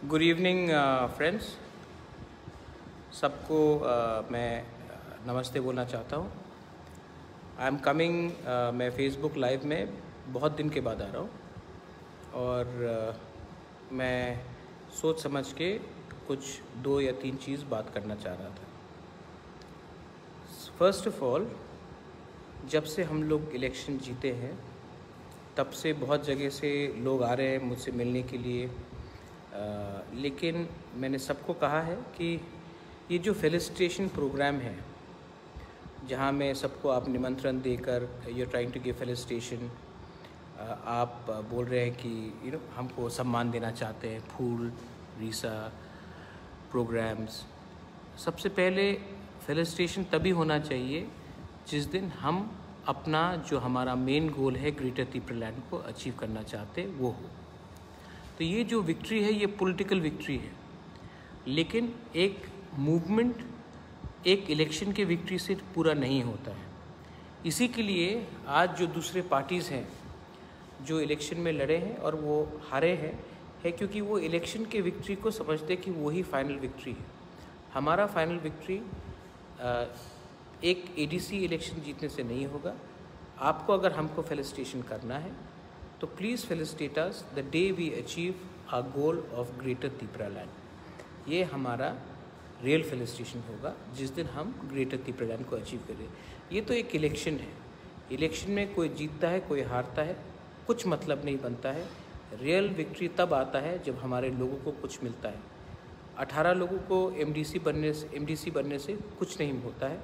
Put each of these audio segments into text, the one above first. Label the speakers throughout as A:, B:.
A: Good evening friends, सबको मैं नमस्ते बोलना चाहता हूँ। आई एम कमिंग, मैं फेसबुक लाइव में बहुत दिन के बाद आ रहा हूँ और मैं सोच समझ के कुछ 2 या 3 चीज़ बात करना चाह रहा था। फर्स्ट ऑफ ऑल, जब से हम लोग इलेक्शन जीते हैं तब से बहुत जगह से लोग आ रहे हैं मुझसे मिलने के लिए, लेकिन मैंने सबको कहा है कि ये जो फेलिसिटेशन प्रोग्राम है जहाँ में सबको आप निमंत्रण देकर you trying to give felicitation, आप बोल रहे हैं कि हमको सम्मान देना चाहते हैं, फूल रीसा प्रोग्राम्स। सबसे पहले फेलिसिटेशन तभी होना चाहिए जिस दिन हम अपना जो हमारा मेन गोल है ग्रेटर त्रिपुरालैंड को अचीव करना चाहते वो हो। तो ये जो विक्ट्री है ये पॉलिटिकल विक्ट्री है, लेकिन एक मूवमेंट एक इलेक्शन के विक्ट्री से पूरा नहीं होता है। इसी के लिए आज जो दूसरे पार्टीज़ हैं जो इलेक्शन में लड़े हैं और वो हारे हैं क्योंकि वो इलेक्शन के विक्ट्री को समझते कि वही फाइनल विक्ट्री है। हमारा फाइनल विक्ट्री एक एडीसी इलेक्शन जीतने से नहीं होगा। आपको अगर हमको फेलिसिटेशन करना है तो please felicitate us the day we achieve a goal of greater Tripuraland. ये हमारा रियल फेलिसिटेशन होगा जिस दिन हम ग्रेटर त्रिपुरालैंड को अचीव करें। ये तो एक इलेक्शन है, इलेक्शन में कोई जीतता है कोई हारता है, कुछ मतलब नहीं बनता है। रियल विक्ट्री तब आता है जब हमारे लोगों को कुछ मिलता है। 18 लोगों को एमडीसी बनने से कुछ नहीं होता है।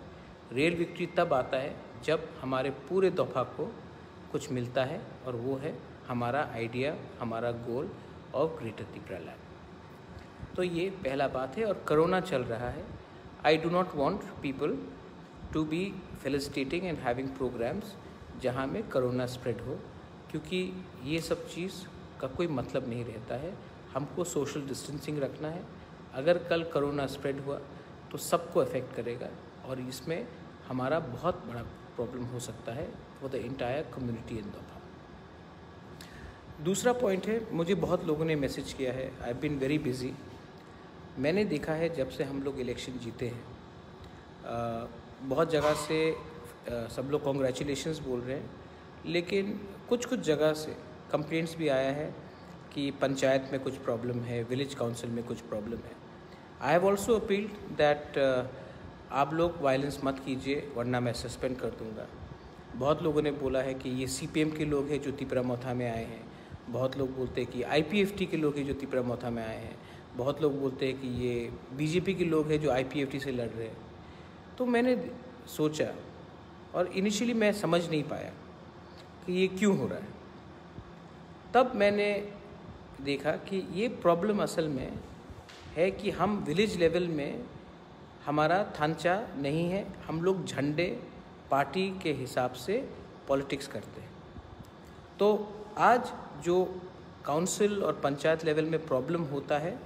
A: रियल विक्ट्री तब आता है जब हमारे पूरे दफा को कुछ मिलता है और वो है हमारा आइडिया, हमारा गोल ऑफ ग्रेटर त्रिपुरालैंड। तो ये पहला बात है। और कोरोना चल रहा है। I do not want people to be felicitating and having programmes जहाँ में कोरोना स्प्रेड हो, क्योंकि ये सब चीज़ का कोई मतलब नहीं रहता है। हमको सोशल डिस्टेंसिंग रखना है। अगर कल कोरोना स्प्रेड हुआ तो सबको अफेक्ट करेगा और इसमें हमारा बहुत बड़ा प्रॉब्लम हो सकता है for the entire community in दोपा। दूसरा पॉइंट है, मुझे बहुत लोगों ने मैसेज किया है, I have been very busy. मैंने देखा है जब से हम लोग इलेक्शन जीते हैं बहुत जगह से सब लोग कॉन्ग्रेचुलेशंस बोल रहे हैं, लेकिन कुछ जगह से कंप्लेंट्स भी आया है कि पंचायत में कुछ प्रॉब्लम है, विलेज काउंसिल में कुछ प्रॉब्लम है। I have also appealed that आप लोग वायलेंस मत कीजिए वरना मैं सस्पेंड कर दूंगा। बहुत लोगों ने बोला है कि ये सीपीएम के लोग हैं जो तिपरामोथा में आए हैं। बहुत लोग बोलते हैं कि आईपीएफटी के लोग हैं जो तिपरामोथा में आए हैं। बहुत लोग बोलते हैं कि ये बीजेपी के लोग हैं जो आईपीएफटी से लड़ रहे हैं। तो मैंने सोचा और इनिशियली मैं समझ नहीं पाया कि ये क्यों हो रहा है। तब मैंने देखा कि ये प्रॉब्लम असल में है कि हम विलेज लेवल में हमारा ढांचा नहीं है। हम लोग झंडे पार्टी के हिसाब से पॉलिटिक्स करते हैं। तो आज जो काउंसिल और पंचायत लेवल में प्रॉब्लम होता है,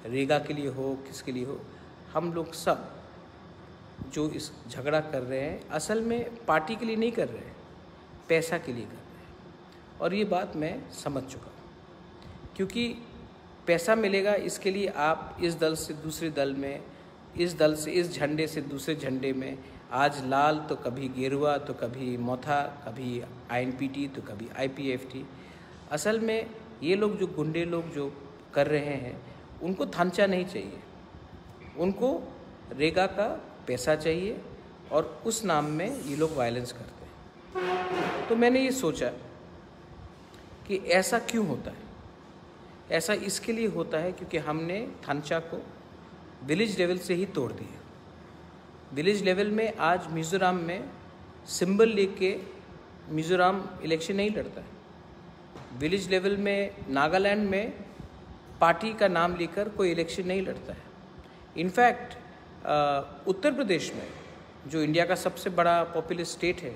A: रेगा के लिए हो किसके लिए हो, हम लोग सब जो इस झगड़ा कर रहे हैं असल में पार्टी के लिए नहीं कर रहे हैं, पैसा के लिए कर रहे हैं। और ये बात मैं समझ चुका हूँ, क्योंकि पैसा मिलेगा इसके लिए आप इस दल से दूसरे दल में, इस दल से इस झंडे से दूसरे झंडे में, आज लाल तो कभी गेरुआ तो कभी मोथा, कभी आईएनपीटी तो कभी आईपीएफटी। असल में ये लोग जो गुंडे लोग जो कर रहे हैं उनको ढांचा नहीं चाहिए, उनको रेगा का पैसा चाहिए और उस नाम में ये लोग वायलेंस करते हैं। तो मैंने ये सोचा कि ऐसा क्यों होता है। ऐसा इसके लिए होता है क्योंकि हमने ढांचा को विलेज लेवल से ही तोड़ दिया। विलेज लेवल में आज मिज़ोरम में सिंबल लेके मिज़ोरम इलेक्शन नहीं लड़ता है। विलेज लेवल में नागालैंड में पार्टी का नाम लेकर कोई इलेक्शन नहीं लड़ता है। इनफैक्ट उत्तर प्रदेश में जो इंडिया का सबसे बड़ा पॉपुलस स्टेट है,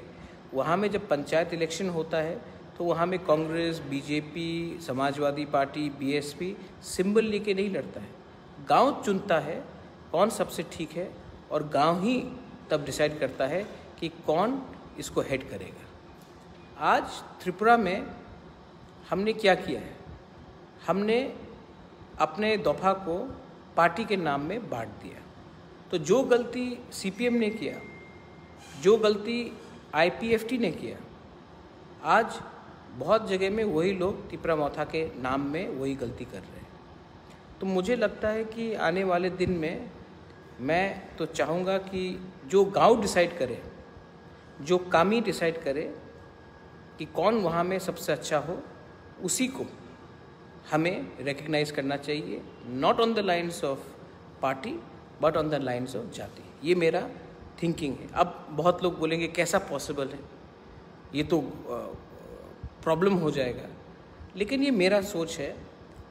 A: वहाँ में जब पंचायत इलेक्शन होता है तो वहाँ में Congress, BJP, Samajwadi party, BSP symbol लेके नहीं लड़ता है। गांव चुनता है कौन सबसे ठीक है और गांव ही तब डिसाइड करता है कि कौन इसको हेड करेगा। आज त्रिपुरा में हमने क्या किया है, हमने अपने दफ़ा को पार्टी के नाम में बांट दिया। तो जो गलती सीपीएम ने किया, जो गलती आईपीएफटी ने किया, आज बहुत जगह में वही लोग तिपरा मौथा के नाम में वही गलती कर रहे हैं। तो मुझे लगता है कि आने वाले दिन में मैं तो चाहूँगा कि जो गांव डिसाइड करे, जो कामी डिसाइड करे कि कौन वहाँ में सबसे अच्छा हो, उसी को हमें रिकग्नाइज़ करना चाहिए, not on the lines of party but on the lines of जाति। ये मेरा थिंकिंग है। अब बहुत लोग बोलेंगे कैसा पॉसिबल है, ये तो प्रॉब्लम हो जाएगा, लेकिन ये मेरा सोच है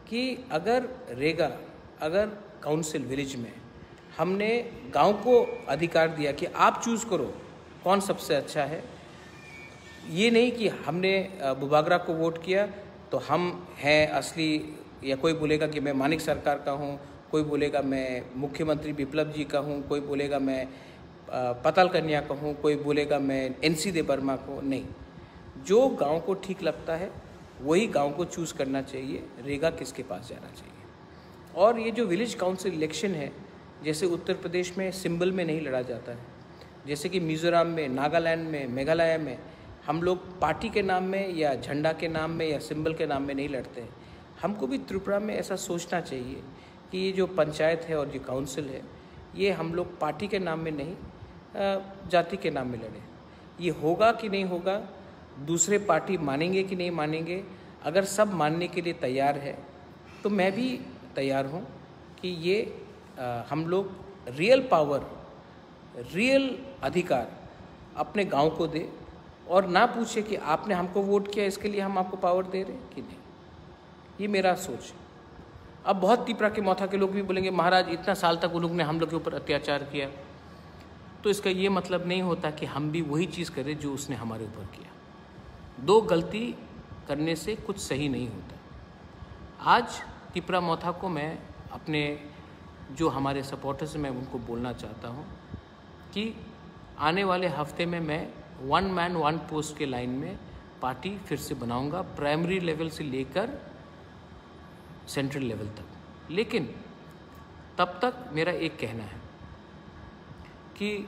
A: कि अगर काउंसिल विलेज में हमने गांव को अधिकार दिया कि आप चूज़ करो कौन सबसे अच्छा है, ये नहीं कि हमने बुबागरा को वोट किया तो हम हैं असली, या कोई बोलेगा कि मैं मानिक सरकार का हूँ, कोई बोलेगा मैं मुख्यमंत्री बिप्लब जी का हूँ, कोई बोलेगा मैं पताल कन्या का हूँ, कोई बोलेगा मैं एनसी दे बर्मा को। नहीं, जो गांव को ठीक लगता है वही गांव को चूज़ करना चाहिए, रेगा किसके पास जाना चाहिए। और ये जो विलेज काउंसिल इलेक्शन है, जैसे उत्तर प्रदेश में सिंबल में नहीं लड़ा जाता है, जैसे कि मिज़ोरम में, नागालैंड में, मेघालय में हम लोग पार्टी के नाम में या झंडा के नाम में या सिंबल के नाम में नहीं लड़ते हैं। हमको भी त्रिपुरा में ऐसा सोचना चाहिए कि ये जो पंचायत है और जो काउंसिल है, ये हम लोग पार्टी के नाम में नहीं, जाति के नाम में लड़ें। ये होगा कि नहीं होगा, दूसरे पार्टी मानेंगे कि नहीं मानेंगे, अगर सब मानने के लिए तैयार है तो मैं भी तैयार हूँ कि ये हम लोग रियल पावर, रियल अधिकार अपने गांव को दे और ना पूछे कि आपने हमको वोट किया इसके लिए हम आपको पावर दे रहे हैं कि नहीं। ये मेरा सोच है। अब बहुत तिपरा के मौथा के लोग भी बोलेंगे महाराज इतना साल तक उन लोग ने हम लोग के ऊपर अत्याचार किया, तो इसका ये मतलब नहीं होता कि हम भी वही चीज़ करें जो उसने हमारे ऊपर किया। दो गलती करने से कुछ सही नहीं होता। आज तिपरा मौथा को मैं अपने जो हमारे सपोर्टर्स हैं मैं उनको बोलना चाहता हूँ कि आने वाले हफ्ते में मैं 1 मैन 1 पोस्ट के लाइन में पार्टी फिर से बनाऊंगा, प्राइमरी लेवल से लेकर सेंट्रल लेवल तक। लेकिन तब तक मेरा एक कहना है कि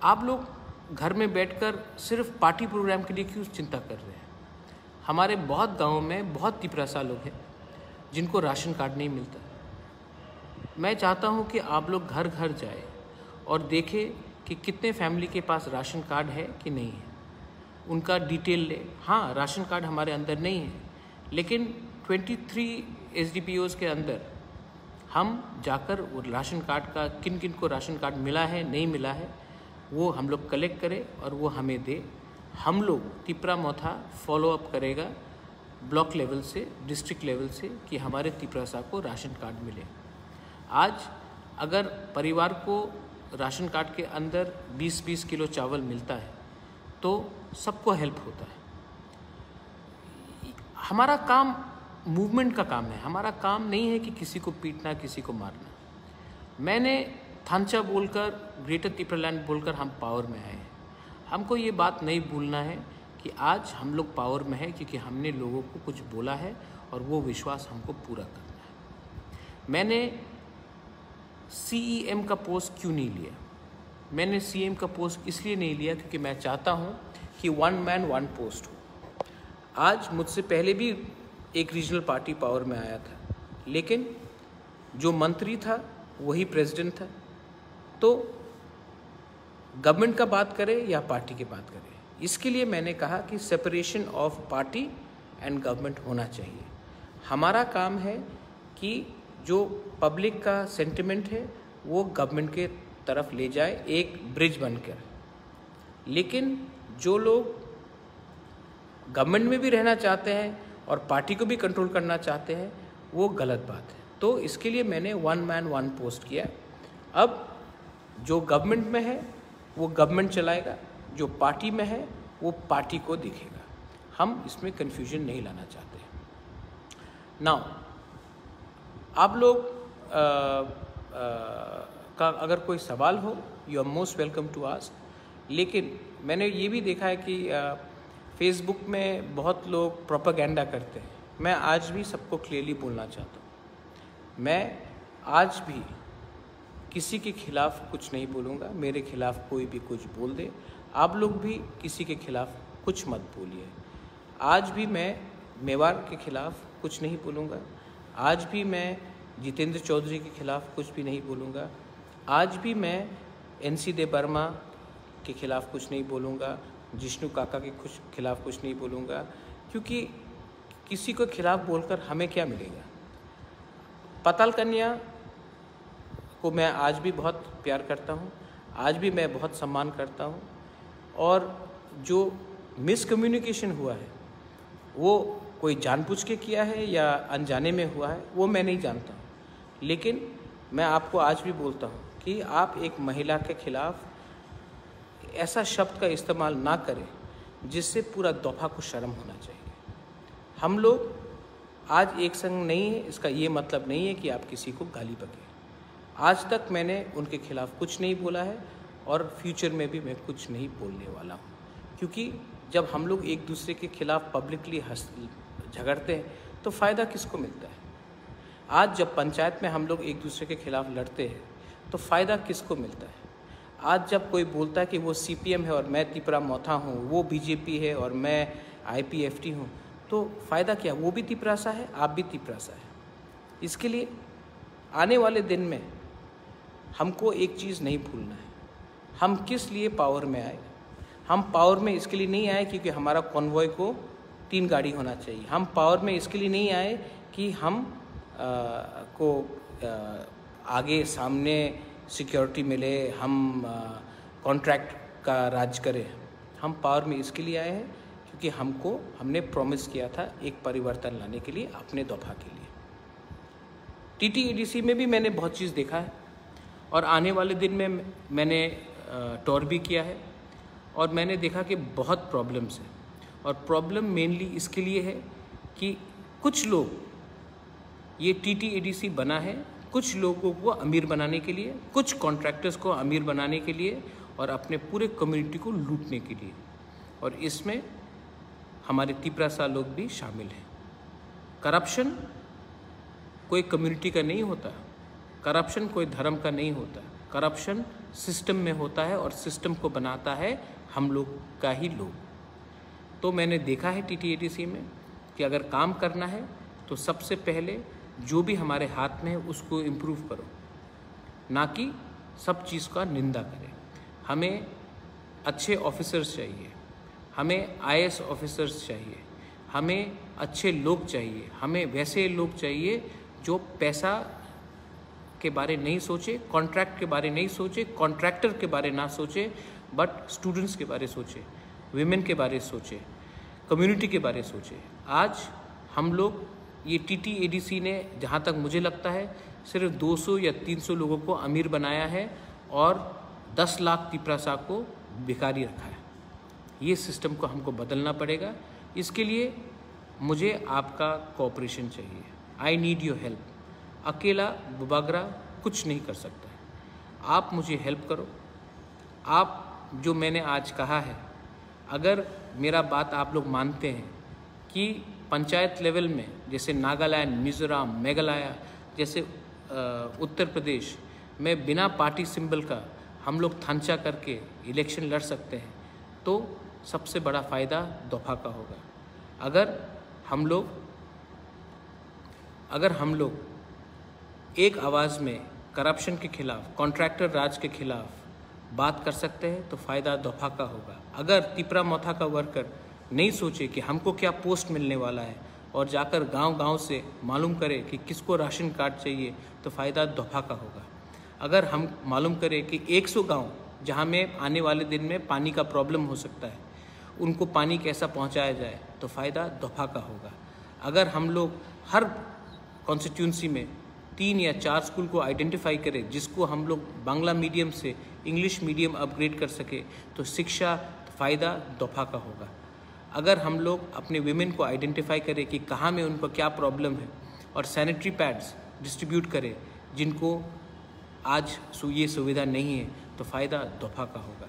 A: आप लोग घर में बैठकर सिर्फ पार्टी प्रोग्राम के लिए क्यों चिंता कर रहे हैं। हमारे बहुत गांवों में बहुत तिपरासा लोग हैं जिनको राशन कार्ड नहीं मिलता। मैं चाहता हूं कि आप लोग घर घर जाए और देखें कि कितने फैमिली के पास राशन कार्ड है कि नहीं है, उनका डिटेल ले। हाँ, राशन कार्ड हमारे अंदर नहीं है, लेकिन 23 SDPOs के अंदर हम जाकर वो राशन कार्ड का किन किन को राशन कार्ड मिला है नहीं मिला है वो हम लोग कलेक्ट करें और वो हमें दे। हम लोग तिपरा मौथा फॉलो अप करेगा ब्लॉक लेवल से, डिस्ट्रिक्ट लेवल से, कि हमारे तिपरासा को राशन कार्ड मिले। आज अगर परिवार को राशन कार्ड के अंदर 20-20 किलो चावल मिलता है तो सबको हेल्प होता है। हमारा काम मूवमेंट का काम है, हमारा काम नहीं है कि किसी को पीटना, किसी को मारना। मैंने थांचा बोलकर, ग्रेटर तिपरालैंड बोलकर हम पावर में आए हैं। हमको ये बात नहीं भूलना है कि आज हम लोग पावर में हैं क्योंकि हमने लोगों को कुछ बोला है और वो विश्वास हमको पूरा करना है। मैंने CEM का पोस्ट क्यों नहीं लिया? मैंने CM का पोस्ट इसलिए नहीं लिया क्योंकि मैं चाहता हूँ कि 1 मैन 1 पोस्ट हो। आज मुझसे पहले भी एक रीजनल पार्टी पावर में आया था, लेकिन जो मंत्री था वही प्रेसिडेंट था। तो गवर्नमेंट का बात करें या पार्टी की बात करें, इसके लिए मैंने कहा कि separation of party and government होना चाहिए। हमारा काम है कि जो पब्लिक का सेंटिमेंट है वो गवर्नमेंट के तरफ ले जाए, एक ब्रिज बनकर। लेकिन जो लोग गवर्नमेंट में भी रहना चाहते हैं और पार्टी को भी कंट्रोल करना चाहते हैं, वो गलत बात है। तो इसके लिए मैंने 1 मैन 1 पोस्ट किया। अब जो गवर्नमेंट में है वो गवर्नमेंट चलाएगा, जो पार्टी में है वो पार्टी को दिखेगा। हम इसमें कन्फ्यूजन नहीं लाना चाहते। नाउ आप लोग का अगर कोई सवाल हो, you are most welcome to ask. लेकिन मैंने ये भी देखा है कि फेसबुक में बहुत लोग प्रोपेगेंडा करते हैं। मैं आज भी सबको क्लियरली बोलना चाहता हूँ मैं आज भी किसी के खिलाफ कुछ नहीं बोलूँगा। मेरे खिलाफ कोई भी कुछ बोल दे, आप लोग भी किसी के खिलाफ कुछ मत बोलिए। आज भी मैं मेवाड़ के खिलाफ कुछ नहीं बोलूँगा। आज भी मैं जितेंद्र चौधरी के खिलाफ कुछ भी नहीं बोलूँगा। आज भी मैं NC दे बर्मा के खिलाफ कुछ नहीं बोलूँगा। जिष्णु काका के खिलाफ कुछ नहीं बोलूँगा, क्योंकि किसी को खिलाफ बोलकर हमें क्या मिलेगा। पाताल कन्या को मैं आज भी बहुत प्यार करता हूँ, आज भी मैं बहुत सम्मान करता हूँ। और जो मिसकम्युनिकेशन हुआ है वो कोई जानबूझ के किया है या अनजाने में हुआ है, वो मैं नहीं जानता हूँ। लेकिन मैं आपको आज भी बोलता हूँ कि आप एक महिला के खिलाफ ऐसा शब्द का इस्तेमाल ना करें जिससे पूरा दफा को शर्म होना चाहिए। हम लोग आज एक संग नहीं है, इसका ये मतलब नहीं है कि आप किसी को गाली बकें। आज तक मैंने उनके खिलाफ कुछ नहीं बोला है और फ्यूचर में भी मैं कुछ नहीं बोलने वाला हूँ, क्योंकि जब हम लोग एक दूसरे के खिलाफ पब्लिकली झगड़ते हैं तो फ़ायदा किसको मिलता है। आज जब पंचायत में हम लोग एक दूसरे के खिलाफ लड़ते हैं तो फ़ायदा किसको मिलता है। आज जब कोई बोलता है कि वो CPM है और मैं तिपरा मोथा हूँ, वो BJP है और मैं IPFT हूँ, तो फ़ायदा क्या। वो भी तिपरासा है, आप भी तिपरासा है। इसके लिए आने वाले दिन में हमको एक चीज़ नहीं भूलना है, हम किस लिए पावर में आए। हम पावर में इसके लिए नहीं आए क्योंकि हमारा कॉन्वॉय को 3 गाड़ी होना चाहिए। हम पावर में इसके लिए नहीं आए कि हम आगे सामने सिक्योरिटी मिले, हम कॉन्ट्रैक्ट का राज करें। हम पावर में इसके लिए आए हैं क्योंकि हमने प्रॉमिस किया था एक परिवर्तन लाने के लिए, अपने दफा के लिए। TTEDC में भी मैंने बहुत चीज़ देखा है और आने वाले दिन में मैंने टूर भी किया है और मैंने देखा कि बहुत प्रॉब्लम्स हैं। और प्रॉब्लम मेनली इसके लिए है कि कुछ लोग, ये TTEDC बना है कुछ लोगों को अमीर बनाने के लिए, कुछ कॉन्ट्रैक्टर्स को अमीर बनाने के लिए और अपने पूरे कम्युनिटी को लूटने के लिए। और इसमें हमारे तिपरासा लोग भी शामिल हैं। करप्शन कोई कम्युनिटी का नहीं होता, करप्शन कोई धर्म का नहीं होता, करप्शन सिस्टम में होता है और सिस्टम को बनाता है हम लोग का ही लोग। तो मैंने देखा है TTEDC में कि अगर काम करना है तो सबसे पहले जो भी हमारे हाथ में है उसको इम्प्रूव करो, ना कि सब चीज़ का निंदा करें। हमें अच्छे ऑफिसर्स चाहिए, हमें IAS ऑफिसर्स चाहिए, हमें अच्छे लोग चाहिए, हमें वैसे लोग चाहिए जो पैसा के बारे नहीं सोचे, कॉन्ट्रैक्ट के बारे नहीं सोचे, कॉन्ट्रैक्टर के बारे ना सोचे, बट स्टूडेंट्स के बारे सोचे, विमेन के बारे सोचे, कम्युनिटी के बारे सोचे। आज हम लोग ये TTEDC ने जहाँ तक मुझे लगता है सिर्फ 200 या 300 लोगों को अमीर बनाया है और 10 लाख तिपरासा को भिखारी रखा है। ये सिस्टम को हमको बदलना पड़ेगा। इसके लिए मुझे आपका कोऑपरेशन चाहिए। I need your help. अकेला बुबागरा कुछ नहीं कर सकता है, आप मुझे हेल्प करो। आप जो मैंने आज कहा है, अगर मेरा बात आप लोग मानते हैं कि पंचायत लेवल में जैसे नागालैंड, मिज़ोरम, मेघालय जैसे उत्तर प्रदेश में बिना पार्टी सिंबल का हम लोग थांचा करके इलेक्शन लड़ सकते हैं, तो सबसे बड़ा फ़ायदा दफा का होगा। अगर हम लोग एक आवाज़ में करप्शन के खिलाफ, कॉन्ट्रैक्टर राज के खिलाफ बात कर सकते हैं तो फ़ायदा दफा का होगा। अगर तिपरा मोथा का वर्कर नहीं सोचे कि हमको क्या पोस्ट मिलने वाला है और जाकर गांव-गांव से मालूम करे कि किसको राशन कार्ड चाहिए, तो फ़ायदा दफा का होगा। अगर हम मालूम करें कि 100 गांव जहां में आने वाले दिन में पानी का प्रॉब्लम हो सकता है, उनको पानी कैसा पहुंचाया जाए, तो फ़ायदा दफा का होगा। अगर हम लोग हर कॉन्स्टिट्यूंसी में 3 या 4 स्कूल को आइडेंटिफाई करें जिसको हम लोग बांग्ला मीडियम से इंग्लिश मीडियम अपग्रेड कर सके, तो शिक्षा फ़ायदा दफा का होगा। अगर हम लोग अपने विमेन को आइडेंटिफाई करें कि कहाँ में उनको क्या प्रॉब्लम है और सैनिटरी पैड्स डिस्ट्रीब्यूट करें जिनको आज ये सुविधा नहीं है, तो फ़ायदा दफा का होगा।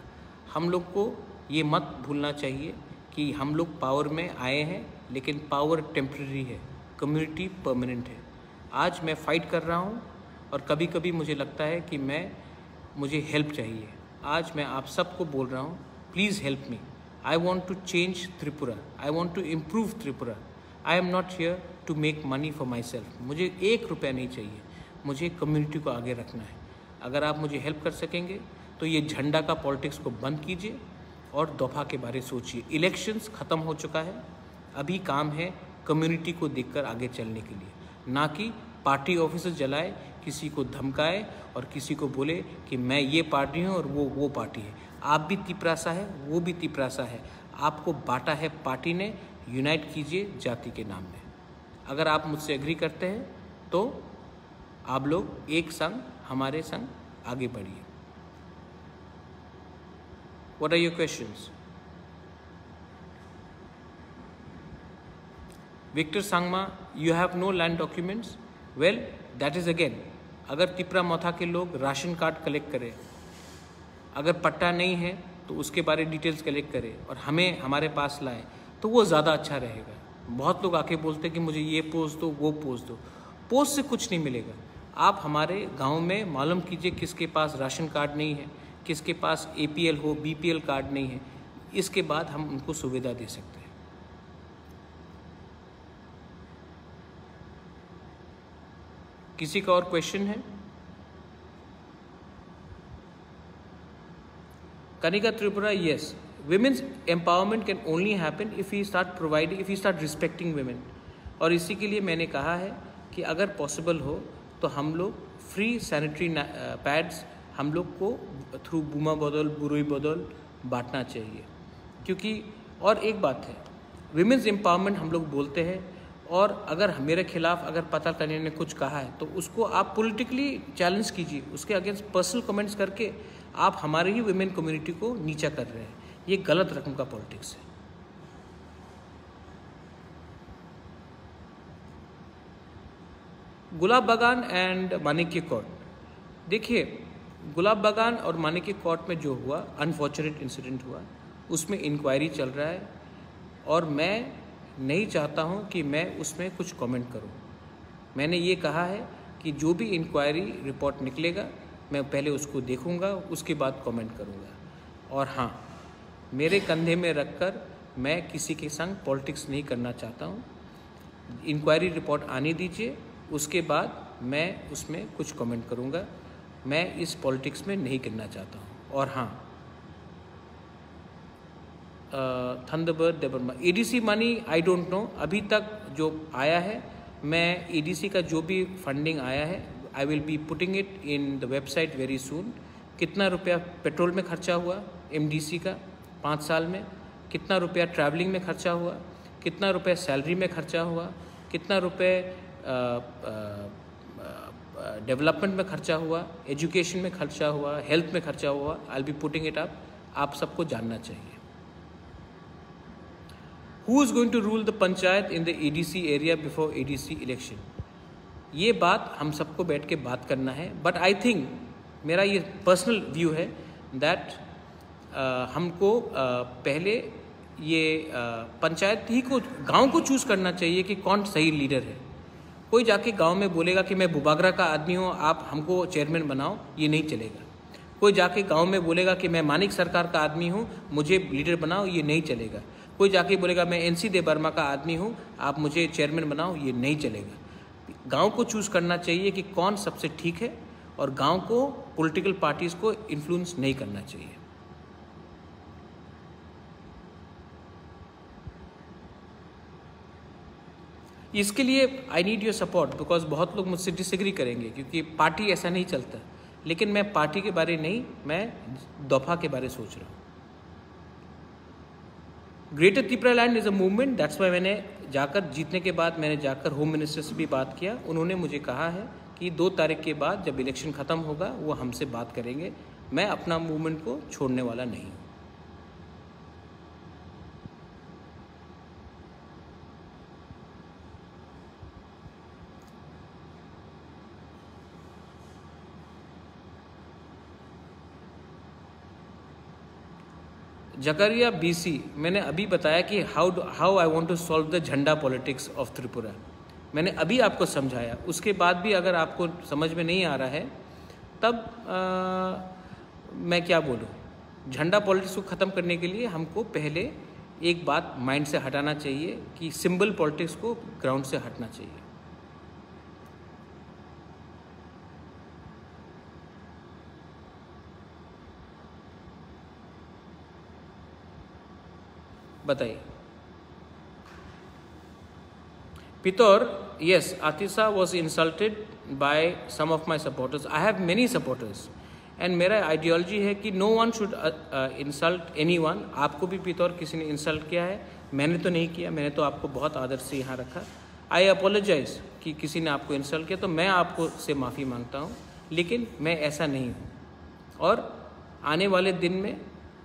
A: हम लोग को ये मत भूलना चाहिए कि हम लोग पावर में आए हैं, लेकिन पावर टेम्प्रेरी है, कम्युनिटी परमानेंट है। आज मैं फ़ाइट कर रहा हूँ और कभी कभी मुझे लगता है कि मुझे हेल्प चाहिए। आज मैं आप सबको बोल रहा हूँ, please help me. I want to change Tripura, I want to improve Tripura. I am not here to make money for myself. मुझे 1 रुपया नहीं चाहिए, मुझे कम्युनिटी को आगे रखना है। अगर आप मुझे हेल्प कर सकेंगे तो ये झंडा का पॉलिटिक्स को बंद कीजिए और दफ़ा के बारे सोचिए। इलेक्शंस ख़त्म हो चुका है, अभी काम है कम्युनिटी को देखकर आगे चलने के लिए, ना कि पार्टी ऑफिस जलाए, किसी को धमकाए और किसी को बोले कि मैं ये पार्टी हूँ और वो पार्टी है। आप भी तिपरासा है, वो भी तिपरासा है, आपको बांटा है पार्टी ने। यूनाइट कीजिए जाति के नाम में। अगर आप मुझसे एग्री करते हैं तो आप लोग एक संग हमारे संग आगे बढ़िए। What are your questions? Victor Sangma, you have no land documents? Well, that is again, अगर तिपरा मौथा के लोग राशन कार्ड कलेक्ट करें, अगर पट्टा नहीं है तो उसके बारे डिटेल्स कलेक्ट करें और हमें हमारे पास लाए तो वो ज़्यादा अच्छा रहेगा। बहुत लोग आके बोलते हैं कि मुझे ये पोस्ट दो, वो पोस्ट दो। पोस्ट से कुछ नहीं मिलेगा। आप हमारे गांव में मालूम कीजिए किसके पास राशन कार्ड नहीं है, किसके पास APL हो, BPL कार्ड नहीं है। इसके बाद हम उनको सुविधा दे सकते हैं। किसी का और क्वेश्चन है? Kanika Tripura, yes. Women's empowerment can only happen if we start respecting women. और इसी के लिए मैंने कहा है कि अगर पॉसिबल हो तो हम लोग फ्री सैनिटरी पैड्स हम लोग को थ्रू बूमा बदौल, बुरुई बदौल बांटना चाहिए। क्योंकि और एक बात है, विमेंस एम्पावरमेंट हम लोग बोलते हैं और अगर मेरे खिलाफ अगर पता करने ने कुछ कहा है तो उसको आप पॉलिटिकली चैलेंज कीजिए, उसके अगेंस्ट पर्सनल कमेंट्स करके आप हमारे ही वुमेन कम्युनिटी को नीचा कर रहे हैं। ये गलत रकम का पॉलिटिक्स है। गुलाब बागान एंड मानिक्य कोर्ट, देखिए गुलाब बागान और मानिक्य कोर्ट में जो हुआ अनफॉर्चुनेट इंसिडेंट हुआ, उसमें इंक्वायरी चल रहा है और मैं नहीं चाहता हूं कि मैं उसमें कुछ कमेंट करूं। मैंने ये कहा है कि जो भी इंक्वायरी रिपोर्ट निकलेगा मैं पहले उसको देखूंगा, उसके बाद कमेंट करूंगा। और हाँ, मेरे कंधे में रखकर मैं किसी के संग पॉलिटिक्स नहीं करना चाहता हूं। इंक्वायरी रिपोर्ट आने दीजिए, उसके बाद मैं उसमें कुछ कमेंट करूंगा। मैं इस पॉलिटिक्स में नहीं करना चाहता हूं। और हाँ, Thunderbird Debbarma ADC money I don't know, अभी तक जो आया है, मैं ADC का जो भी फंडिंग आया है I will be putting it in the website very soon. कितना रुपया पेट्रोल में खर्चा हुआ MDC का 5 साल में, कितना रुपया ट्रैवलिंग में खर्चा हुआ, कितना रुपया सैलरी में खर्चा हुआ, कितना रुपये डेवलपमेंट में खर्चा हुआ, एजुकेशन में खर्चा हुआ, हेल्थ में खर्चा हुआ, I will be putting it up. आप सबको जानना चाहिए। Who is going to rule the panchayat in the ADC area before ADC election? ये बात हम सबको बैठ के बात करना है। बट आई थिंक, मेरा ये पर्सनल व्यू है दैट हमको पहले ये पंचायत ही को, गांव को चूज़ करना चाहिए कि कौन सही लीडर है। कोई जाके गांव में बोलेगा कि मैं बुबागरा का आदमी हूँ, आप हमको चेयरमैन बनाओ, ये नहीं चलेगा। कोई जाके गांव में बोलेगा कि मैं मानिक सरकार का आदमी हूँ, मुझे लीडर बनाओ, ये नहीं चलेगा। कोई जाके बोलेगा मैं NC देवर्मा का आदमी हूँ, आप मुझे चेयरमैन बनाओ, ये नहीं चलेगा। गांव को चूज़ करना चाहिए कि कौन सबसे ठीक है और गांव को पॉलिटिकल पार्टीज़ को इन्फ्लुएंस नहीं करना चाहिए। इसके लिए I need your support, because बहुत लोग मुझसे डिसएग्री करेंगे क्योंकि पार्टी ऐसा नहीं चलता। लेकिन मैं पार्टी के बारे नहीं, मैं दफा के बारे सोच रहा हूँ। Greater Tripura land is a movement, that's why मैंने जाकर, जीतने के बाद मैंने जाकर होम मिनिस्टर से भी बात किया। उन्होंने मुझे कहा है कि 2 तारीख के बाद जब इलेक्शन ख़त्म होगा वो हमसे बात करेंगे। मैं अपना मूवमेंट को छोड़ने वाला नहीं हूँ। जकरिया BC, मैंने अभी बताया कि how I want to solve the झंडा पॉलिटिक्स ऑफ त्रिपुरा। मैंने अभी आपको समझाया, उसके बाद भी अगर आपको समझ में नहीं आ रहा है तब मैं क्या बोलूँ। झंडा पॉलिटिक्स को ख़त्म करने के लिए हमको पहले एक बात माइंड से हटाना चाहिए कि सिंबल पॉलिटिक्स को ग्राउंड से हटना चाहिए। बताइए। Pitor, yes, Atisa was insulted by some of my supporters. I have many supporters. And मेरा आइडियोलॉजी है कि no one should insult anyone. आपको भी पितौर किसी ने इंसल्ट किया है, मैंने तो नहीं किया, मैंने तो आपको बहुत आदर से यहाँ रखा। आई अपोलोजाइज कि किसी ने आपको इंसल्ट किया तो मैं आपको से माफ़ी मांगता हूँ, लेकिन मैं ऐसा नहीं हूँ। और आने वाले दिन में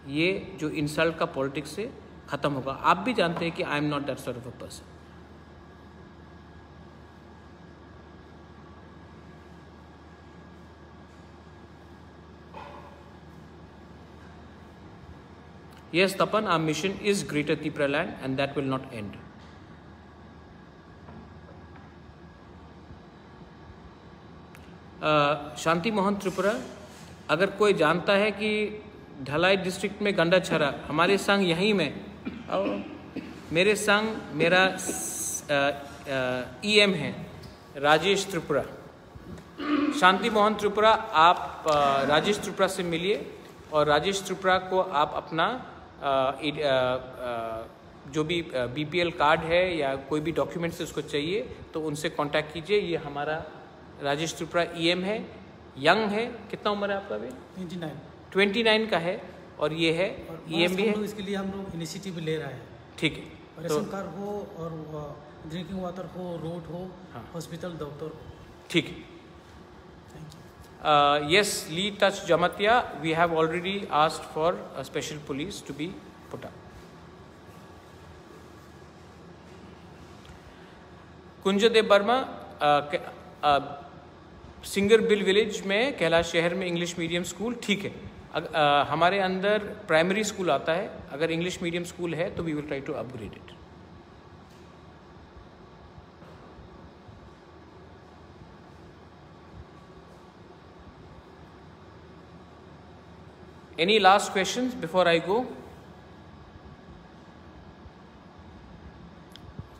A: ये जो इंसल्ट का पॉलिटिक्स से ख़त्म होगा। आप भी जानते हैं कि आई am not that sort of a person. Yes, Tapan, our mission is Greater Tripura land and that will not end. शांति मोहन त्रिपुरा, अगर कोई जानता है कि ढलाई डिस्ट्रिक्ट में गंडा छरा, हमारे संग यहीं में, मेरे संग मेरा EM है राजेश त्रिपुरा। शांति मोहन त्रिपुरा, आप राजेश त्रिपुरा से मिलिए और राजेश त्रिपुरा को आप अपना जो भी BPL कार्ड है या कोई भी डॉक्यूमेंट्स उसको चाहिए तो उनसे कांटेक्ट कीजिए। ये हमारा राजेश त्रिपुरा EM है, यंग है। कितना उम्र है आपका अभी? 29 का है और ये है EM भी है।
B: इसके लिए हम लोग इनिशिएटिव ले रहे हैं।
A: ठीक है,
B: राशन कार्ड हो और ड्रिंकिंग वाटर हो, रोड हो, हॉस्पिटल, डॉक्टर।
A: ठीक है। Yes, Lee Touch Jamatia, we have already asked for a special police to be put up. Kunjdev Verma, Singerbil village में कैलाश शहर में इंग्लिश मीडियम स्कूल, ठीक है। हमारे अंदर प्राइमरी स्कूल आता है, अगर इंग्लिश मीडियम स्कूल है तो we will try to upgrade it. Any last questions before I go?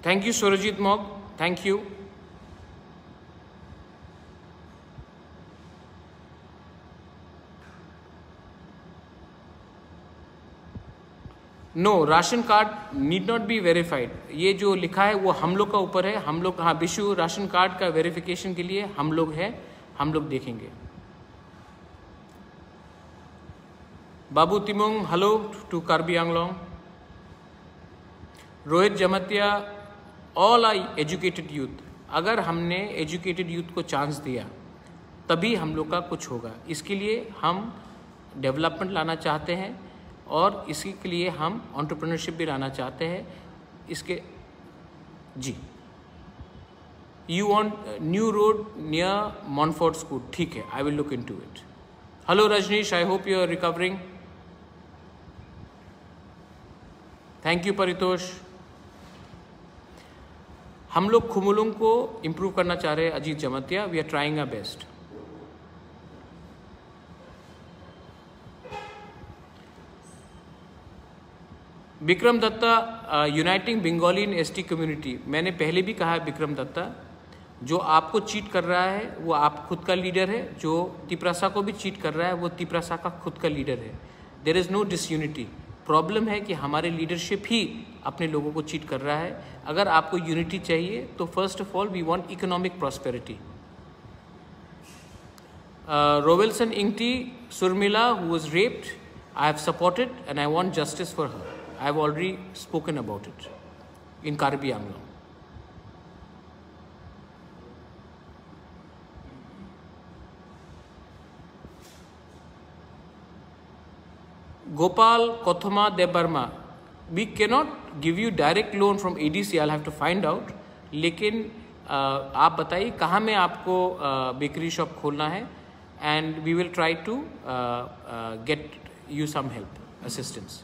A: Thank you, Surajit Mog. Thank you. No, ration card need not be verified. ये जो लिखा है वो हम लोग का ऊपर है। हम लोग, हाँ, विशु राशन कार्ड का वेरिफिकेशन के लिए हम लोग हैं, हम लोग देखेंगे। Babu Timung, hello to Karbi Anglong. Rohit Jamatia, all are educated youth. अगर हमने एजुकेटेड यूथ को चांस दिया तभी हम लोग का कुछ होगा। इसके लिए हम डेवलपमेंट लाना चाहते हैं और इसी के लिए हम एंटरप्रेन्योरशिप भी लाना चाहते हैं। इसके जी, you want new road near Montfort school, ठीक है, I will look into it. Hello Rajnish, I hope you are recovering. Thank you Paritosh. हम लोग खुमुलुंग को इम्प्रूव करना चाह रहे हैं, Ajit Jamatia, we are trying our best. Vikram Datta, uniting Bengali in ST community. मैंने पहले भी कहा है विक्रम दत्ता, जो आपको चीट कर रहा है वो आप खुद का लीडर है, जो तिपरासा को भी चीट कर रहा है वो तिपरासा का खुद का लीडर है। There is no disunity. Problem है कि हमारे लीडरशिप ही अपने लोगों को चीट कर रहा है। अगर आपको यूनिटी चाहिए तो first of all we want economic prosperity. Rowelson Ingti Surmila, who was raped, I have supported and I want justice for her. I have already spoken about it in Karbi Anglong. Gopal Kothama Debarma, we cannot give you direct loan from ADC, I'll have to find out. लेकिन आप बताइए कहाँ में आपको bakery shop खोलना है and we will try to get you some help, assistance.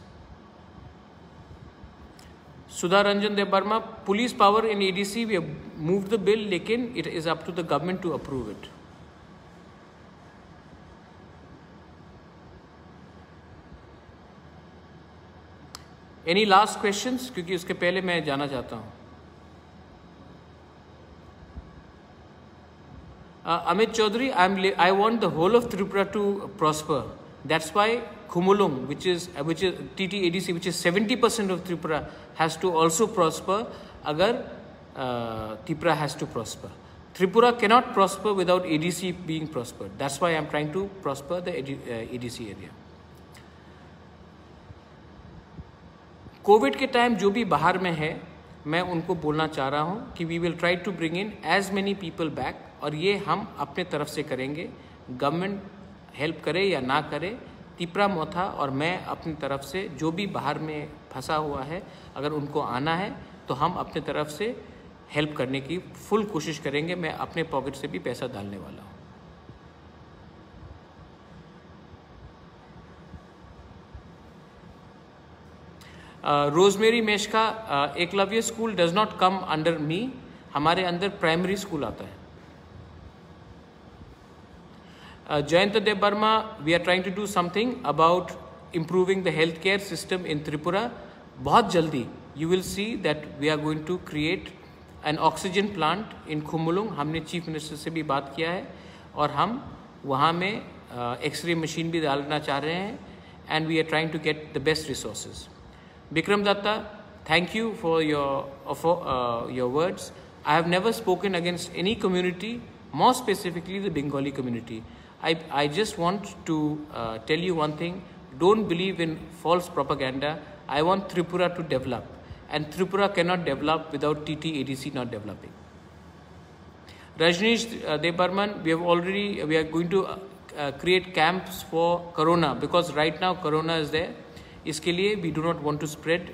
A: Sudha Ranjan Dev Burma, police power in ADC, we have moved the bill, लेकिन it is up to the government to approve it. Any last questions? क्योंकि उसके पहले मैं जाना चाहता हूँ. Amit Chaudhary, I want the whole of Tripura to prosper. That's why Khumulung, which is TTADC, which is 70% of Tripura, has to also prosper. Agar Tripura has to prosper. Tripura cannot prosper without ADC being prospered. That's why I'm trying to prosper the ADC area. Covid के time जो भी बाहर में है, मैं उनको बोलना चाह रहा हूँ कि we will try to bring in as many people back, और ये हम अपने तरफ से करेंगे. गवर्नमेंट हेल्प करे या ना करे, तिपरा मोथा और मैं अपनी तरफ से जो भी बाहर में फंसा हुआ है, अगर उनको आना है तो हम अपने तरफ से हेल्प करने की फुल कोशिश करेंगे. मैं अपने पॉकेट से भी पैसा डालने वाला हूँ. रोजमेरी मेशका, Eklavya school does not come under me. हमारे अंदर प्राइमरी स्कूल आता है. Jayanta Dev Burma, we are trying to do something about improving the healthcare system in Tripura. बहुत जल्दी you will see that we are going to create an oxygen plant in Khumulung. हमने chief minister से भी बात किया है और हम वहाँ में एक्सरे मशीन भी डालना चाह रहे हैं. And we are trying to get the best resources. Bikram Datta, thank you for your words. I have never spoken against any community, more specifically the Bengali community. I just want to tell you one thing. Don't believe in false propaganda. I want Tripura to develop, and Tripura cannot develop without TTADC not developing. Rajneesh Dev Burman, we are going to create camps for Corona, because right now Corona is there. इसके लिए we do not want to spread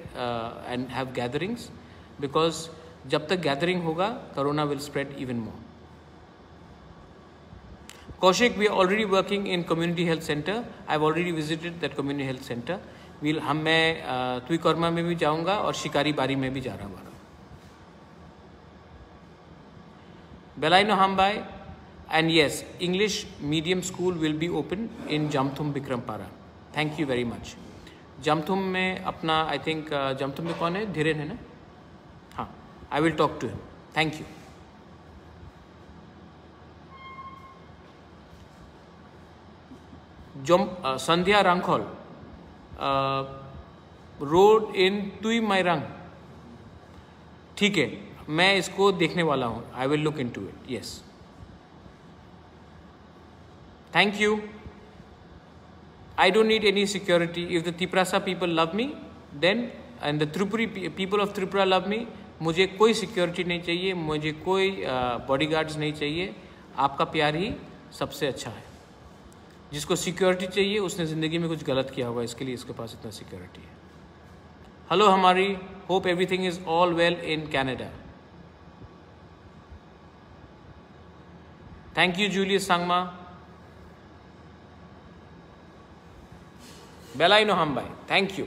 A: and have gatherings, because जब तक gathering होगा Corona will spread even more. Kaushik, we are already working in community health center. I've already visited that community health center. मैं तुईकर्मा में भी जाऊंगा और शिकारी बारी में भी जा रहा हूँ. Belaino Hambai, and yes, English medium school will be open in Jamthum Bikrampara. Thank you very much. Jamthum में अपना I think Jamthum में कौन है? धीरेन है ना? हाँ, I will talk to him. Thank you. Sandhya Rankhol, road in Tui Mairang. ठीक है, मैं इसको देखने वाला हूँ. I will look into it. Yes. Thank you. I don't need any security. If the Tiprasa people love me, then and the Tripuri people of Tripura love me, मुझे कोई security नहीं चाहिए, मुझे कोई bodyguards नहीं चाहिए. आपका प्यार ही सबसे अच्छा है. जिसको सिक्योरिटी चाहिए उसने ज़िंदगी में कुछ गलत किया होगा, इसके लिए इसके पास इतना सिक्योरिटी है. हेलो हमारी, hope everything is all well in Canada. Thank you Julius Sangma. बेलाइनो हम भाई, थैंक यू.